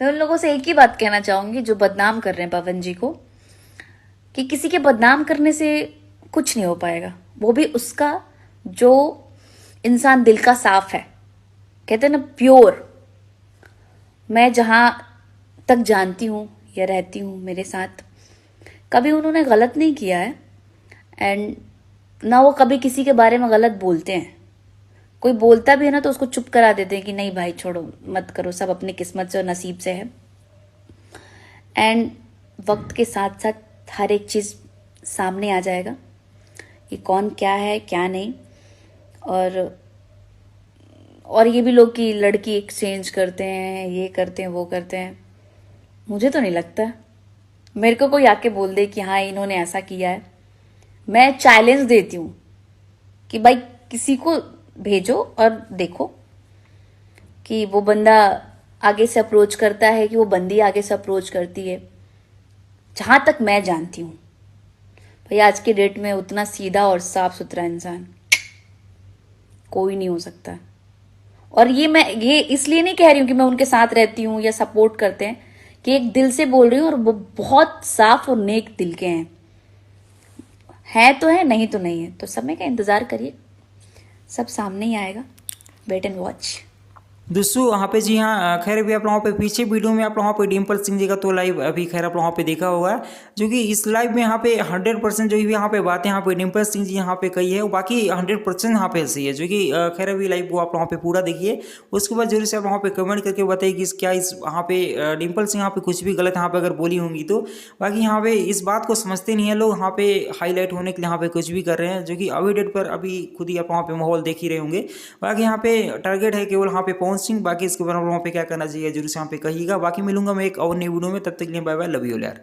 मैं उन लोगों से एक ही बात कहना चाहूंगी जो बदनाम कर रहे हैं पवन जी को, कि किसी के बदनाम करने से कुछ नहीं हो पाएगा, वो भी उसका जो इंसान दिल का साफ है। कहते हैं ना, प्योर। मैं जहां तक जानती हूँ या रहती हूँ, मेरे साथ कभी उन्होंने गलत नहीं किया है। एंड ना वो कभी किसी के बारे में गलत बोलते हैं। कोई बोलता भी है ना तो उसको चुप करा देते हैं कि नहीं भाई छोड़ो, मत करो, सब अपनी किस्मत से और नसीब से है। एंड वक्त के साथ साथ हर एक चीज़ सामने आ जाएगा कि कौन क्या है क्या नहीं। और ये भी लोग कि लड़की एक्सचेंज करते हैं, ये करते हैं, वो करते हैं, मुझे तो नहीं लगता। मेरे को कोई आके बोल दे कि हाँ इन्होंने ऐसा किया है, मैं चैलेंज देती हूँ कि भाई किसी को भेजो और देखो कि वो बंदा आगे से अप्रोच करता है कि वो बंदी आगे से अप्रोच करती है। जहां तक मैं जानती हूँ भाई, आज के डेट में उतना सीधा और साफ सुथरा इंसान कोई नहीं हो सकता। और ये इसलिए नहीं कह रही हूँ कि मैं उनके साथ रहती हूँ या सपोर्ट करते हैं, कि एक दिल से बोल रही हूँ। और वो बहुत साफ और नेक दिल के हैं। है तो है, नहीं तो नहीं है। तो समय का इंतजार करिए, सब सामने ही आएगा। Wait and watch. दोस्तों वहाँ पे जी हाँ, खैर अभी आप लोगों पे पीछे वीडियो में आप लोगों पे डिम्पल सिंह जी का तो लाइव अभी खैर आप लोगों पे देखा होगा, जो कि इस लाइव में यहाँ पे 100% जो भी यहाँ पे बातें यहाँ पे डिम्पल सिंह जी यहाँ पे कही है, वो बाकी 100% यहाँ पे सही है। जो कि खैर अभी लाइव को आप लोगों पे पूरा देखिए, उसके बाद जरूर से आप वहाँ पे कमेंट करके बताइए कि क्या इस यहाँ पे डिम्पल सिंह यहाँ पे कुछ भी गलत यहाँ पे अगर बोली होंगी तो। बाकी यहाँ पे इस बात को समझते नहीं है लोग, यहाँ पे हाईलाइट होने के लिए यहाँ पे कुछ भी कर रहे हैं, जो कि अभी डेट पर अभी खुद ही आप वहाँ पे माहौल देख ही रहे होंगे। बाकी यहाँ पे टारगेट है केवल यहाँ पे पवन सिंह, बाकी इसके बारे में वहाँ पे क्या करना चाहिए जरूर से यहाँ पे कहिएगा। बाकी मिलूंगा मैं एक और नई वीडियो में, तब तक के लिए बाय बाय, लव यू यार।